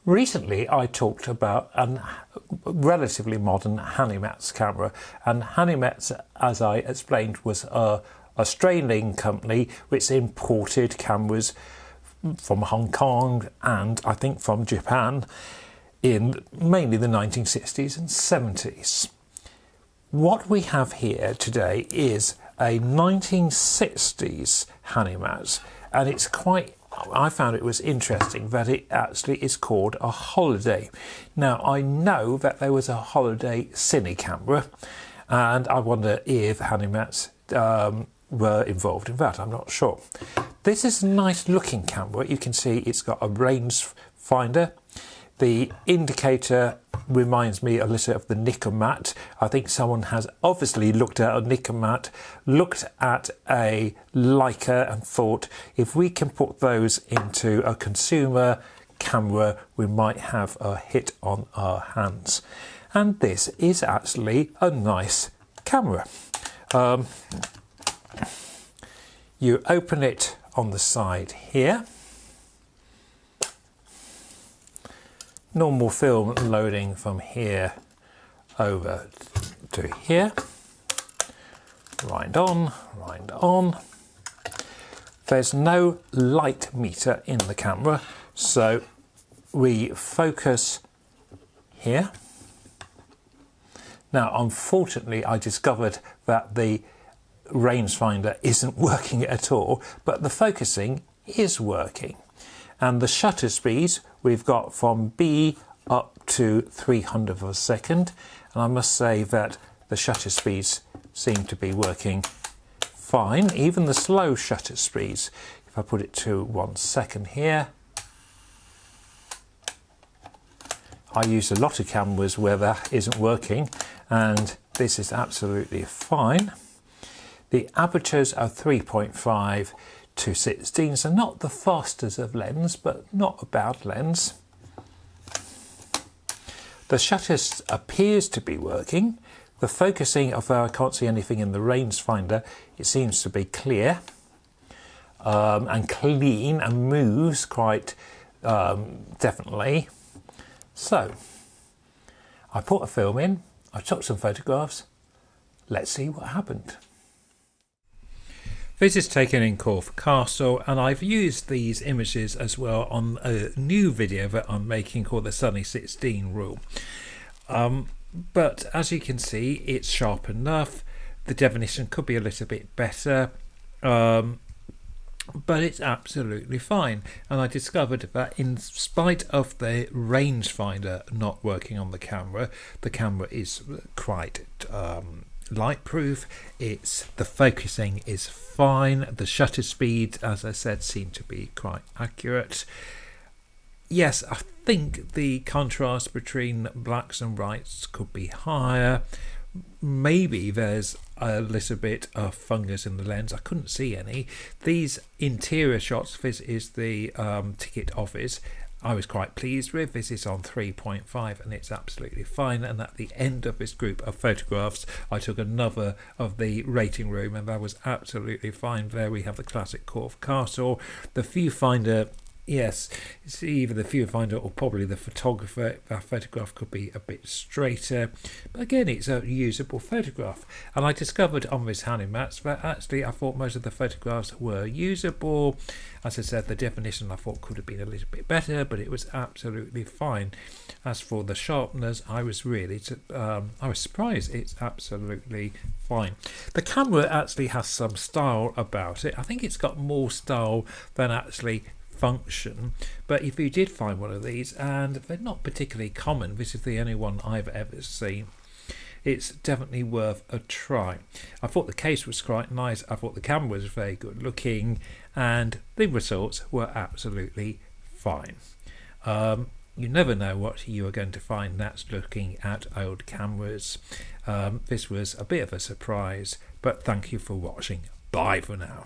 Recently I talked about a relatively modern Hanimax camera, and Hanimax, as I explained, was a Australian company which imported cameras from Hong Kong and I think from Japan in mainly the 1960s and 70s. What we have here today is a 1960s Hanimax, and it's quite, I found it was interesting that it actually is called a holiday. Now I know that there was a holiday cine camera, and I wonder if Hanimax were involved in that. I'm not sure. This is a nice looking camera. You can see it's got a range finder. The indicator reminds me a little of the Nikon. I think someone has obviously looked at a Nikon, looked at a Leica and thought, if we can put those into a consumer camera, we might have a hit on our hands. And this is actually a nice camera. You open it on the side here. Normal film loading from here over to here. Wind on, wind on. There's no light meter in the camera, so we focus here. Now, unfortunately, I discovered that the rangefinder isn't working at all, but the focusing is working. And the shutter speeds we've got from B up to 300 of a second, and I must say that the shutter speeds seem to be working fine, even the slow shutter speeds. If I put it to 1 second here, I use a lot of cameras where that isn't working, and this is absolutely fine. The apertures are 3.5 to 16, so not the fastest of lens, but not a bad lens. The shutter appears to be working. The focusing, although I can't see anything in the rangefinder, it seems to be clear and clean and moves quite definitely. So I put a film in, I took some photographs. Let's see what happened. This is taken in Corfe Castle, and I've used these images as well on a new video that I'm making called the Sunny 16 rule. But as you can see, it's sharp enough. The definition could be a little bit better, but it's absolutely fine. And I discovered that in spite of the rangefinder not working on the camera is quite light proof. The focusing is fine. The shutter speed, as I said, seem to be quite accurate. Yes, I think the contrast between blacks and whites could be higher. Maybe there's a little bit of fungus in the lens. I couldn't see any. These interior shots, this is the ticket office, I was quite pleased with. This is on 3.5 and it's absolutely fine. And at the end of this group of photographs, I took another of the rating room and that was absolutely fine. There we have the classic Corfe Castle. The viewfinder, yes, it's either the viewfinder or probably the photographer. That photograph could be a bit straighter, but again, it's a usable photograph. And I discovered on this Hanimax that actually I thought most of the photographs were usable. As I said, the definition I thought could have been a little bit better, but it was absolutely fine. As for the sharpness, I was really I was surprised. It's absolutely fine. The camera actually has some style about it. I think it's got more style than actually function, but if you did find one of these, and they're not particularly common, this is the only one I've ever seen, it's definitely worth a try. I thought the case was quite nice, I thought the camera was very good looking, and the results were absolutely fine. You never know what you are going to find that's looking at old cameras. This was a bit of a surprise, but thank you for watching. Bye for now.